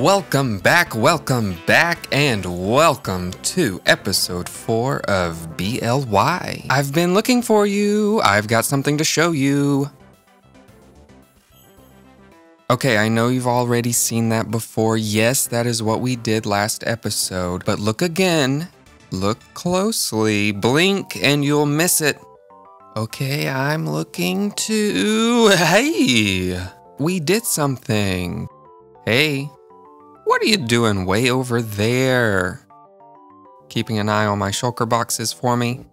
Welcome back, and welcome to episode 4 of B.L.Y. I've been looking for you. I've got something to show you. Okay, I know you've already seen that before. Yes, that is what we did last episode. But look again. Look closely. Blink and you'll miss it. Okay, I'm looking too. Hey, we did something. Hey. What are you doing way over there? Keeping an eye on my shulker boxes for me?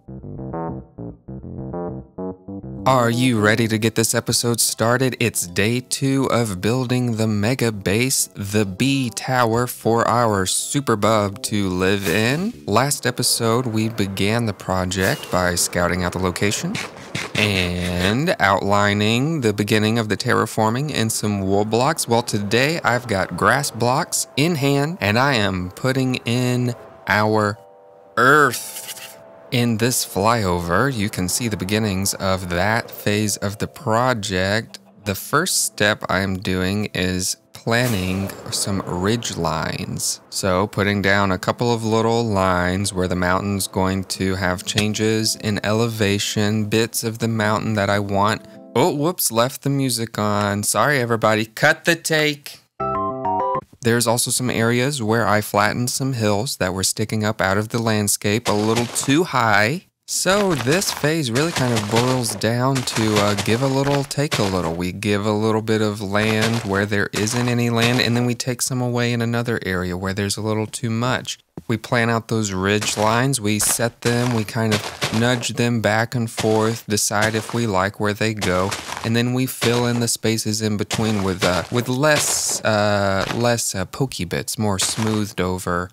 Are you ready to get this episode started? It's day 2 of building the mega base, the B tower for our super bub to live in. Last episode, we began the project by scouting out the location and outlining the beginning of the terraforming in some wool blocks. Well, today I've got grass blocks in hand and I am putting in our earth. In this flyover, you can see the beginnings of that phase of the project. The first step I'm doing is planning some ridge lines. So putting down a couple of little lines where the mountain's going to have changes in elevation, bits of the mountain that I want. Oh, whoops, left the music on. Sorry, everybody, cut the take. There's also some areas where I flattened some hills that were sticking up out of the landscape a little too high. So this phase really kind of boils down to give a little, take a little. We give a little bit of land where there isn't any land, and then we take some away in another area where there's a little too much. We plan out those ridge lines, we set them, we kind of nudge them back and forth, decide if we like where they go, and then we fill in the spaces in between with less pokey bits, more smoothed over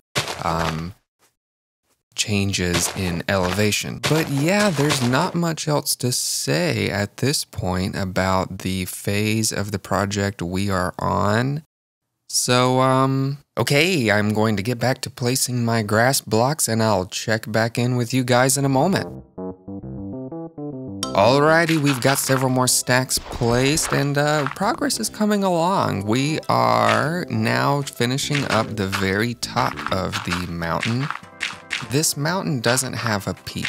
changes in elevation. But yeah, there's not much else to say at this point about the phase of the project we are on. So, okay, I'm going to get back to placing my grass blocks and I'll check back in with you guys in a moment. Alrighty, we've got several more stacks placed and progress is coming along. We are now finishing up the very top of the mountain. This mountain doesn't have a peak.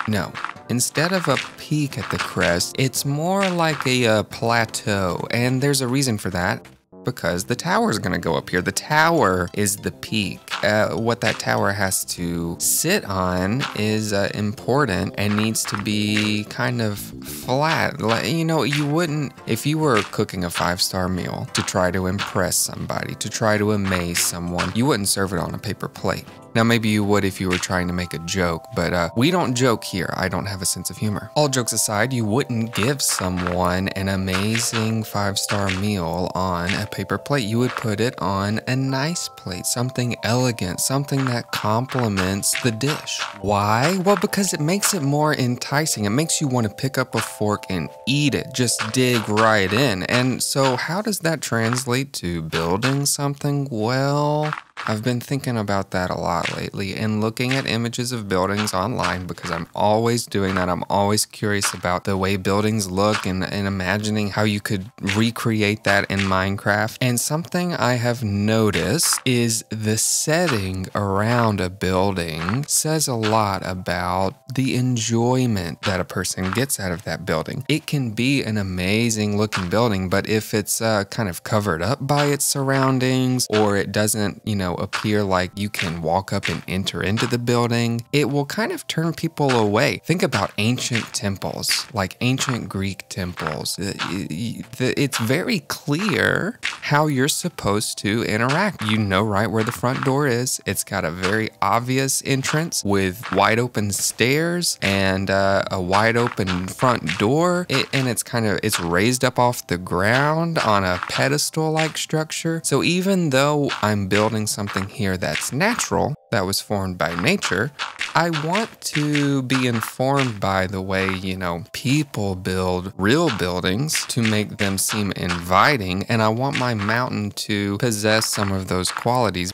No. Instead of a peak at the crest, it's more like a plateau. And there's a reason for that. Because the tower is going to go up here. The tower is the peak. What that tower has to sit on is important and needs to be kind of flat. Like, you know, you wouldn't, if you were cooking a 5-star meal to try to impress somebody, to try to amaze someone, you wouldn't serve it on a paper plate. Now, maybe you would if you were trying to make a joke, but we don't joke here. I don't have a sense of humor. All jokes aside, you wouldn't give someone an amazing 5-star meal on a paper plate. You would put it on a nice plate, something elegant, something that complements the dish. Why? Well, because it makes it more enticing. It makes you want to pick up a fork and eat it, just dig right in. And so how does that translate to building something? Well, I've been thinking about that a lot lately and looking at images of buildings online because I'm always doing that. I'm always curious about the way buildings look and imagining how you could recreate that in Minecraft. And something I have noticed is the setting around a building says a lot about the enjoyment that a person gets out of that building. It can be an amazing looking building, but if it's kind of covered up by its surroundings or it doesn't, you know, appear like you can walk up and enter into the building, it will kind of turn people away. Think about ancient temples, like ancient Greek temples. It's very clear how you're supposed to interact. You know right where the front door is. It's got a very obvious entrance with wide open stairs and a wide open front door. And it's raised up off the ground on a pedestal-like structure. So even though I'm building something here that's natural, that was formed by nature, I want to be informed by the way, you know, people build real buildings to make them seem inviting, and I want my mountain to possess some of those qualities.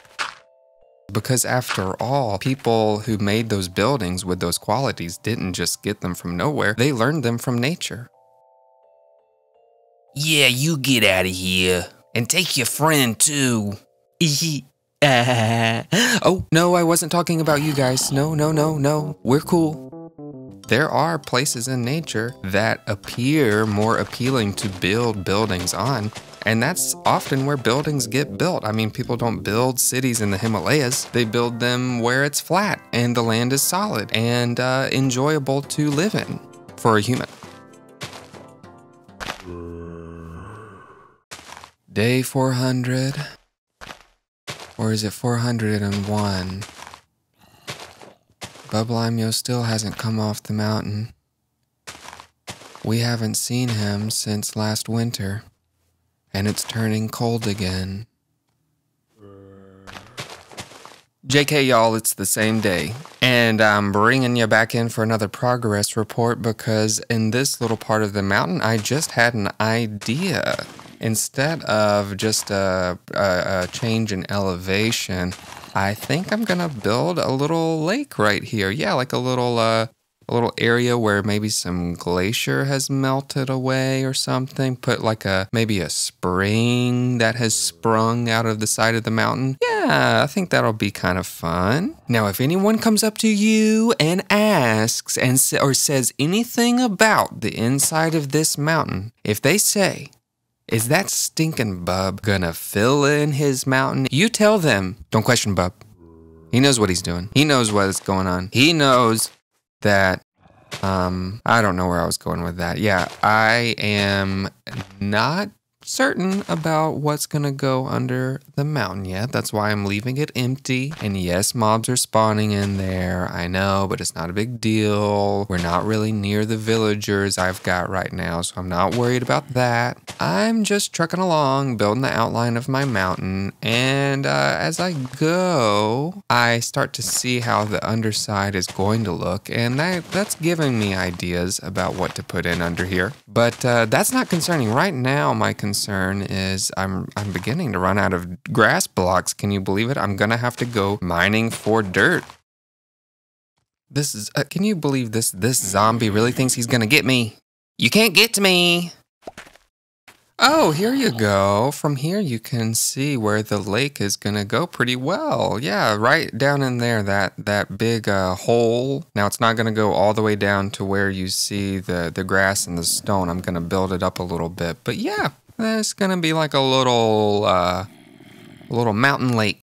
Because after all, people who made those buildings with those qualities didn't just get them from nowhere, they learned them from nature. Yeah, you get out of here. And take your friend too. Oh, no, I wasn't talking about you guys. No. We're cool. There are places in nature that appear more appealing to build buildings on, and that's often where buildings get built. I mean, people don't build cities in the Himalayas. They build them where it's flat and the land is solid and enjoyable to live in for a human. Day 400. Or is it 401? BubLimeYo still hasn't come off the mountain. We haven't seen him since last winter, and it's turning cold again. JK, y'all, it's the same day, and I'm bringing you back in for another progress report because in this little part of the mountain, I just had an idea. Instead of just a change in elevation, I think I'm gonna build a little lake right here. Yeah, like a little area where maybe some glacier has melted away or something. Put like maybe a spring that has sprung out of the side of the mountain. Yeah, I think that'll be kind of fun. Now, if anyone comes up to you and asks or says anything about the inside of this mountain, if they say, "Is that stinking Bub gonna fill in his mountain?" You tell them, don't question Bub. He knows what he's doing. He knows what's going on. He knows that, I don't know where I was going with that. Yeah, I am not certain about what's gonna go under the mountain yet. That's why I'm leaving it empty. And yes, mobs are spawning in there. I know, but it's not a big deal. We're not really near the villagers I've got right now, so I'm not worried about that. I'm just trucking along, building the outline of my mountain, and as I go, I start to see how the underside is going to look, and that's giving me ideas about what to put in under here. But that's not concerning. Right now, my concern is I'm beginning to run out of grass blocks. Can you believe it? I'm gonna have to go mining for dirt. This is, can you believe this zombie really thinks he's gonna get me? You can't get to me. Oh, here you go. From here you can see where the lake is gonna go pretty well. Yeah, right down in there, that big hole. Now it's not gonna go all the way down to where you see the grass and the stone. I'm gonna build it up a little bit. But yeah, it's gonna be like a little mountain lake.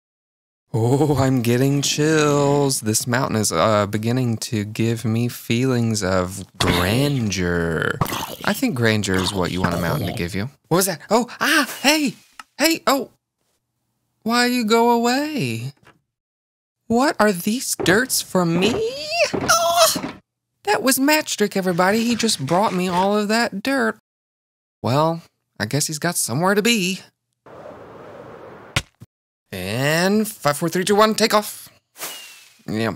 Oh, I'm getting chills. This mountain is beginning to give me feelings of grandeur. I think grandeur is what you want a mountain to give you. What was that? Oh, hey, oh. Why you go away? What are these dirts from me? Oh, that was Matchstick, everybody. He just brought me all of that dirt. Well, I guess he's got somewhere to be. And 5, 4, 3, 2, 1, take off. Yeah,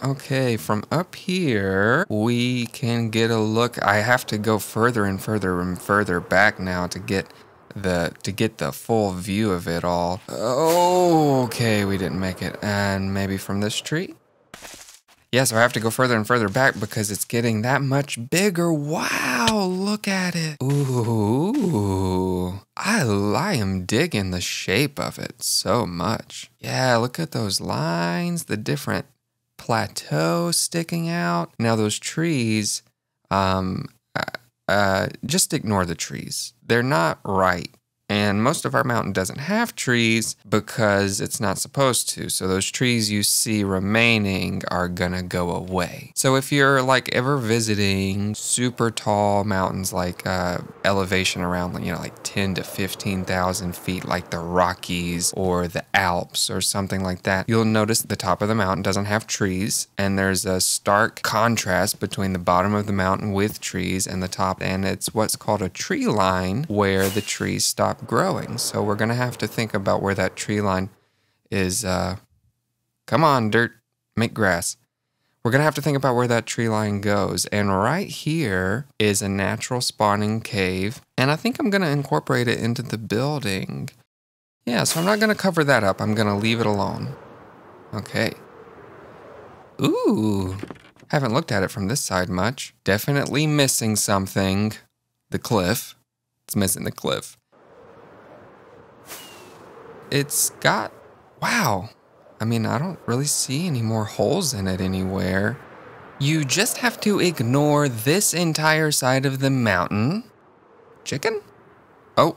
okay, from up here, we can get a look. I have to go further and further and further back now to get the full view of it all. Oh, okay, we didn't make it. And maybe from this tree? Yeah, so I have to go further and further back because it's getting that much bigger. Wow, look at it. Ooh, I am digging the shape of it so much. Yeah, look at those lines, the different plateaus sticking out. Now those trees, just ignore the trees. They're not right. And most of our mountain doesn't have trees because it's not supposed to. So those trees you see remaining are gonna go away. So if you're like ever visiting super tall mountains, like elevation around, like 10 to 15,000 feet, like the Rockies or the Alps or something like that, you'll notice the top of the mountain doesn't have trees. And there's a stark contrast between the bottom of the mountain with trees and the top. And it's what's called a tree line, where the trees stop growing. So we're gonna have to think about where that tree line is. Come on, dirt, make grass. We're gonna have to think about where that tree line goes. And right here is a natural spawning cave. And I think I'm gonna incorporate it into the building. Yeah, so I'm not gonna cover that up. I'm gonna leave it alone. Okay. Ooh, haven't looked at it from this side much. Definitely missing something. The cliff. It's missing the cliff. it's got, wow. I mean, I don't really see any more holes in it anywhere. You just have to ignore this entire side of the mountain. Chicken? Oh,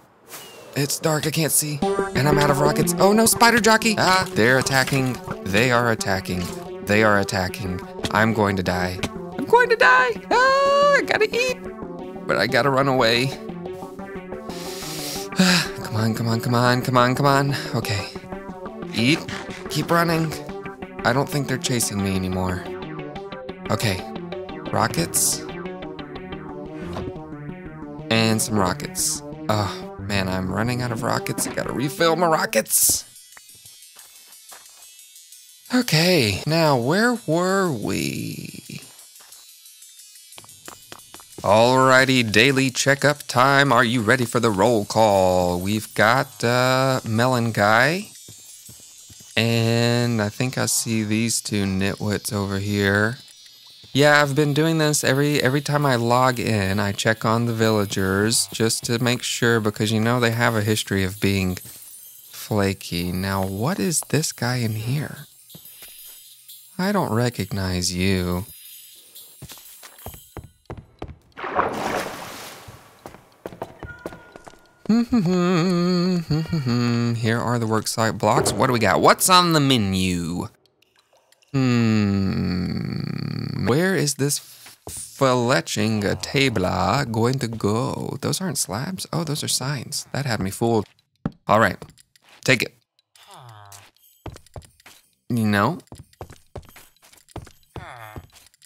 it's dark, I can't see. And I'm out of rockets. Oh no, spider jockey! Ah, they're attacking. They are attacking. They are attacking. I'm going to die. I'm going to die! Ah, I gotta eat! But I gotta run away. Come on, come on, come on, come on, come on. Okay. Eat. Keep running. I don't think they're chasing me anymore. Okay. Rockets. And some rockets. Oh, man, I'm running out of rockets. I gotta refill my rockets. Okay, now where were we? Alrighty, daily checkup time. Are you ready for the roll call? We've got Melon Guy. And I think I see these two nitwits over here. Yeah, I've been doing this every time I log in. I check on the villagers just to make sure because you know they have a history of being flaky. Now, what is this guy in here? I don't recognize you. Here are the worksite blocks. What do we got? What's on the menu? Where is this fletching table going to go? Those aren't slabs. Oh, those are signs. That had me fooled. All right, take it. No.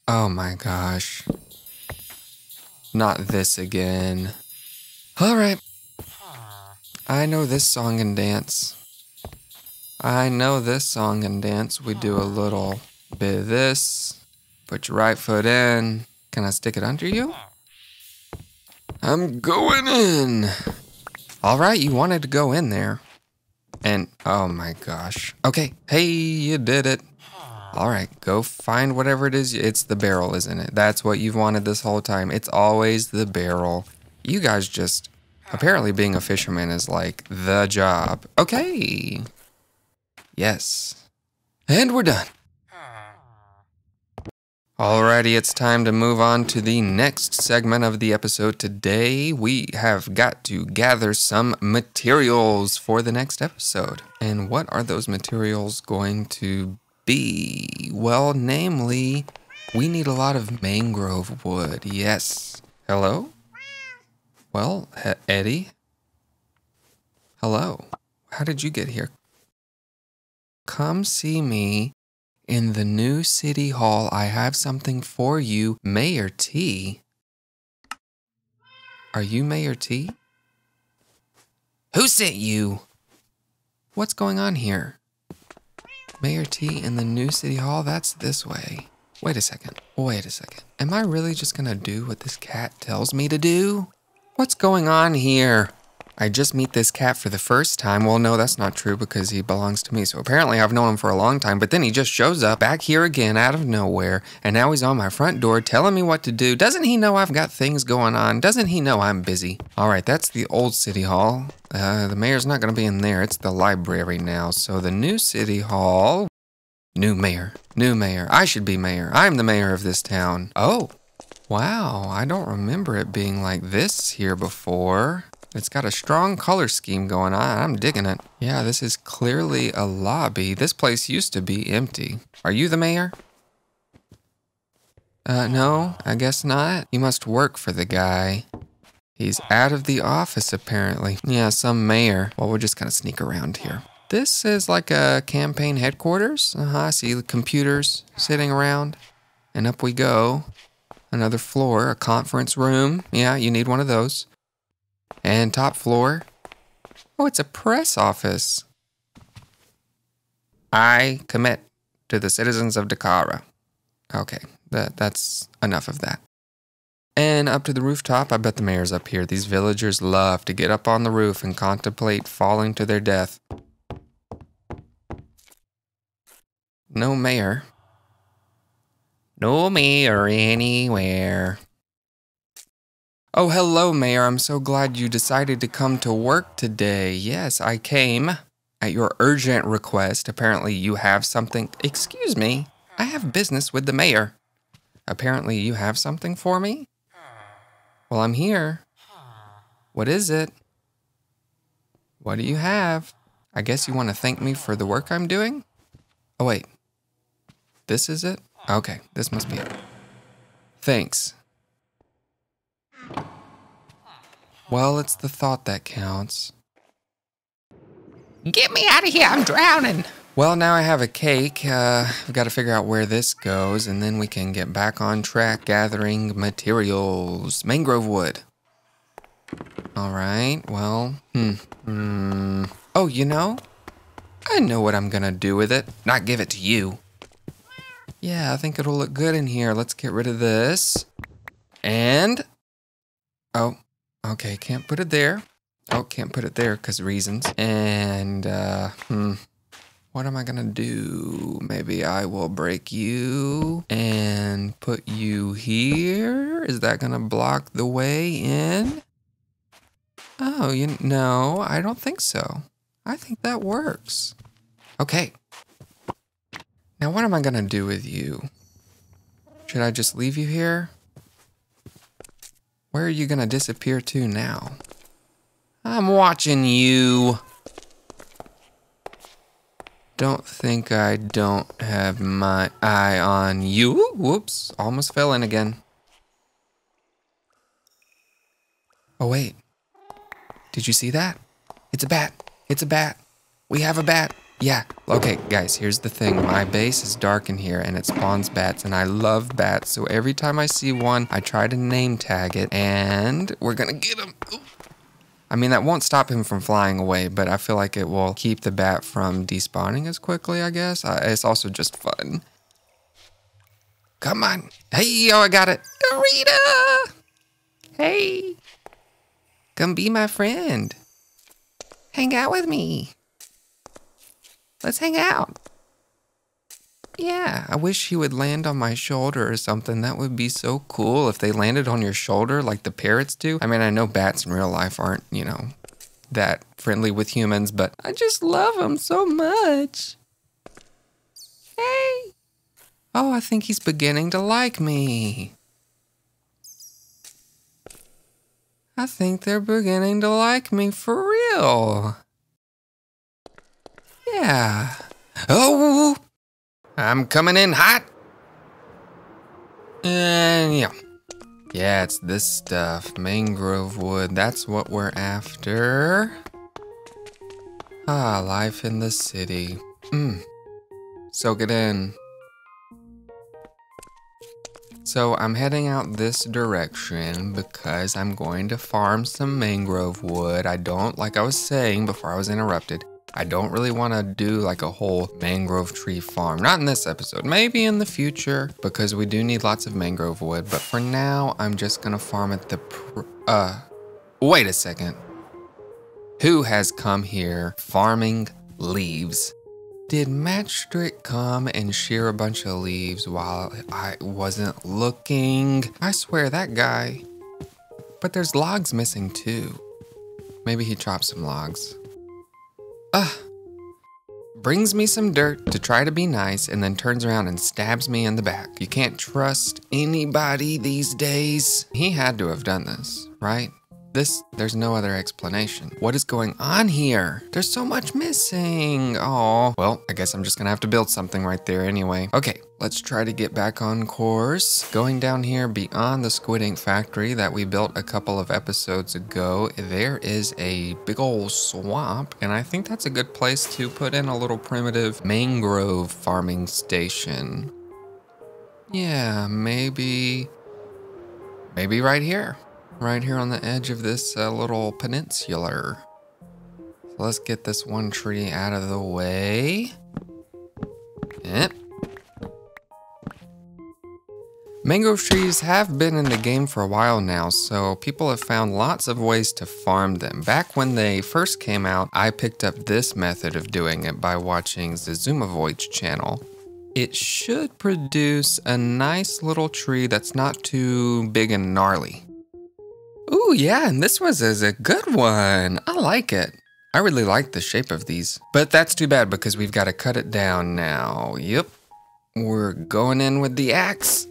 Oh my gosh. Not this again. All right. I know this song and dance. I know this song and dance. We do a little bit of this. Put your right foot in. Can I stick it under you? I'm going in. All right, you wanted to go in there. And, oh my gosh. Okay, hey, you did it. All right, go find whatever it is. It's the barrel, isn't it? That's what you've wanted this whole time. It's always the barrel. You guys just, apparently being a fisherman is like the job. Okay. Yes. And we're done. Alrighty, it's time to move on to the next segment of the episode. Today, we have got to gather some materials for the next episode. And what are those materials going to be? Well, namely, we need a lot of mangrove wood. Yes. Hello? Well, Eddie? Hello. How did you get here? Come see me in the new city hall. I have something for you. Mayor T. Are you Mayor T? Who sent you? What's going on here? Mayor T in the new city hall? That's this way. Wait a second. Wait a second. Am I really just gonna do what this cat tells me to do? What's going on here? I just meet this cat for the first time. Well, no, that's not true because he belongs to me. So apparently I've known him for a long time, but then he just shows up back here again out of nowhere. And now he's on my front door telling me what to do. Doesn't he know I've got things going on? Doesn't he know I'm busy? All right, that's the old city hall. The mayor's not going to be in there. It's the library now. So the new city hall, new mayor, new mayor. I should be mayor. I'm the mayor of this town. Oh, wow. I don't remember it being like this here before. It's got a strong color scheme going on. I'm digging it. Yeah, this is clearly a lobby. This place used to be empty. Are you the mayor? No, I guess not. You must work for the guy. He's out of the office, apparently. Yeah, some mayor. Well, we're just gonna sneak around here. This is like a campaign headquarters. I see the computers sitting around. And up we go. Another floor, a conference room. Yeah, you need one of those. And top floor. Oh, it's a press office. I commit to the citizens of Dakara. Okay, that's enough of that. And up to the rooftop, I bet the mayor's up here. These villagers love to get up on the roof and contemplate falling to their death. No mayor. No mayor anywhere. Oh, hello, Mayor. I'm so glad you decided to come to work today. Yes, I came At your urgent request, apparently you have something. Excuse me, I have business with the mayor. Apparently you have something for me? Well, I'm here. What is it? What do you have? I guess you want to thank me for the work I'm doing? Oh, wait. This is it? Okay, this must be it. Thanks. Well, it's the thought that counts. Get me out of here, I'm drowning. Well, now I have a cake. I've got to figure out where this goes, and then we can get back on track gathering materials. Mangrove wood. All right, well, Oh, you know? I know what I'm gonna do with it. Not give it to you. Yeah, I think it'll look good in here. Let's get rid of this. And... Oh, okay, can't put it there. Oh, can't put it there because reasons. And, what am I gonna do? Maybe I will break you and put you here. Is that gonna block the way in? Oh, no, I don't think so. I think that works. Okay. Now what am I gonna do with you? Should I just leave you here? Where are you gonna disappear to now? I'm watching you. Don't think I don't have my eye on you. Whoops, almost fell in again. Oh wait, did you see that? It's a bat, it's a bat. We have a bat. Yeah, okay guys, here's the thing. My base is dark in here and it spawns bats and I love bats. So every time I see one, I try to name tag it and we're gonna get him. Ooh. I mean, that won't stop him from flying away, but I feel like it will keep the bat from despawning as quickly, I guess. It's also just fun. Come on. Hey, oh, I got it. Dorita! Hey. Come be my friend. Hang out with me. Let's hang out. Yeah, I wish he would land on my shoulder or something. That would be so cool if they landed on your shoulder like the parrots do. I mean, I know bats in real life aren't, you know, that friendly with humans, but I just love them so much. Hey. Oh, I think he's beginning to like me. I think they're beginning to like me for real. Yeah. Oh! I'm coming in hot. And yeah. Yeah, it's this stuff. Mangrove wood. That's what we're after. Ah, life in the city. Soak it in. So I'm heading out this direction because I'm going to farm some mangrove wood. I don't, like I was saying before I was interrupted, I don't really want to do like a whole mangrove tree farm. Not in this episode, maybe in the future, because we do need lots of mangrove wood. But for now, I'm just gonna farm at the, wait a second. Who has come here farming leaves? Did Matchstrick come and shear a bunch of leaves while I wasn't looking? I swear that guy. But there's logs missing too. Maybe he chopped some logs. Brings me some dirt to try to be nice and then turns around and stabs me in the back. You can't trust anybody these days. He had to have done this, right? There's no other explanation. What is going on here? There's so much missing. Oh, well, I guess I'm just gonna have to build something right there anyway. Okay, let's try to get back on course. Going down here beyond the squid ink factory that we built a couple of episodes ago, there is a big old swamp, and I think that's a good place to put in a little primitive mangrove farming station. Yeah, maybe right here. Right here on the edge of this little peninsula. So let's get this one tree out of the way. Yep. Mangrove trees have been in the game for a while now, so people have found lots of ways to farm them. Back when they first came out, I picked up this method of doing it by watching ZazumaVoid's channel. It should produce a nice little tree that's not too big and gnarly. Ooh, yeah, and this was a good one. I like it. I really like the shape of these, but that's too bad because we've got to cut it down now. Yep, we're going in with the axe.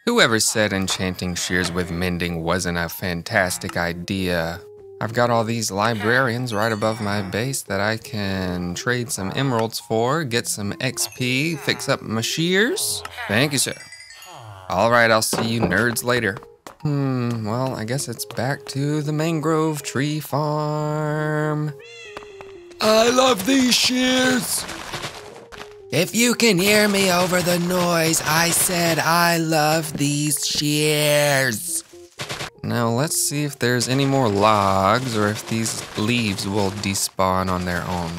Whoever said enchanting shears with mending wasn't a fantastic idea? I've got all these librarians right above my base that I can trade some emeralds for, get some XP, fix up my shears. Thank you, sir. All right, I'll see you nerds later. Well, I guess it's back to the mangrove tree farm. I love these shears. If you can hear me over the noise, I said I love these shears. Now let's see if there's any more logs or if these leaves will despawn on their own.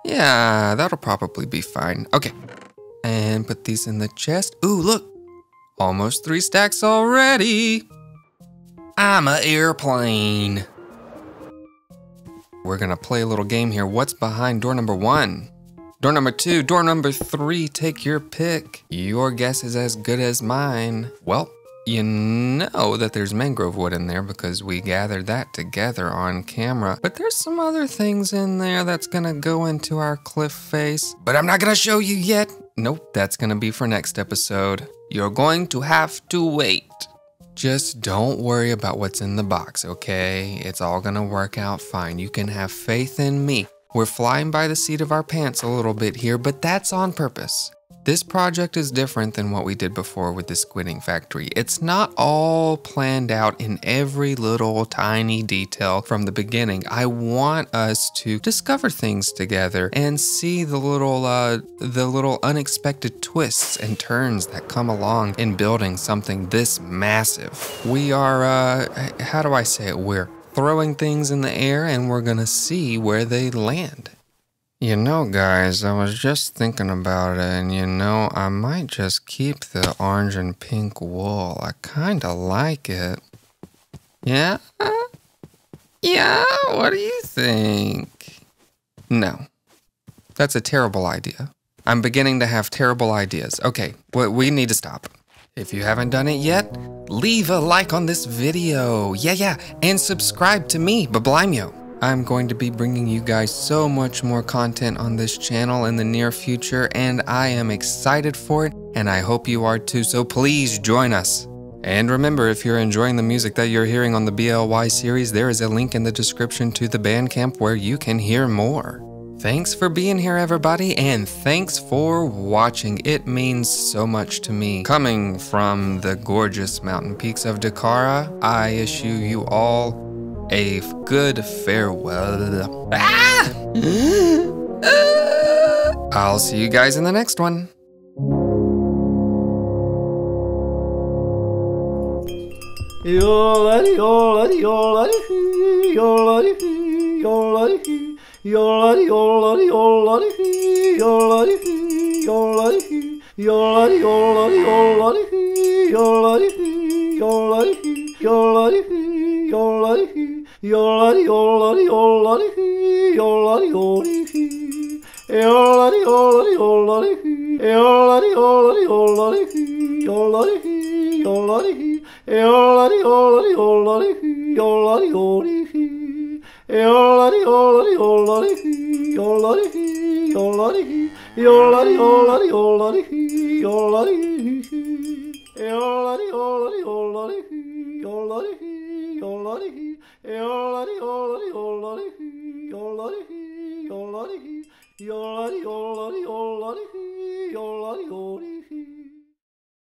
Yeah, that'll probably be fine. Okay, and put these in the chest. Ooh, look, almost 3 stacks already. I'm an airplane. We're gonna play a little game here. What's behind door number 1? Door number 2, door number 3, take your pick. Your guess is as good as mine. Well, you know that there's mangrove wood in there because we gathered that together on camera. But there's some other things in there that's gonna go into our cliff face. But I'm not gonna show you yet. Nope, that's gonna be for next episode. You're going to have to wait. Just don't worry about what's in the box, okay? It's all gonna work out fine. You can have faith in me. We're flying by the seat of our pants a little bit here, but that's on purpose. This project is different than what we did before with the squidding factory. It's not all planned out in every little tiny detail from the beginning. I want us to discover things together and see the little unexpected twists and turns that come along in building something this massive. We are, how do I say it? We're throwing things in the air and we're gonna see where they land. You know, guys, I was just thinking about it, and you know, I might just keep the orange and pink wool. I kinda like it. Yeah? Yeah? What do you think? No. That's a terrible idea. I'm beginning to have terrible ideas. Okay, we need to stop. If you haven't done it yet, leave a like on this video. Yeah, and subscribe to me, BubLimeYo. I'm going to be bringing you guys so much more content on this channel in the near future, and I am excited for it, and I hope you are too, so please join us. And remember, if you're enjoying the music that you're hearing on the B.L.Y series, there is a link in the description to the Bandcamp where you can hear more. Thanks for being here, everybody, and thanks for watching. It means so much to me. Coming from the gorgeous mountain peaks of Dakara, I issue you all a good farewell. I'll see you guys in the next one.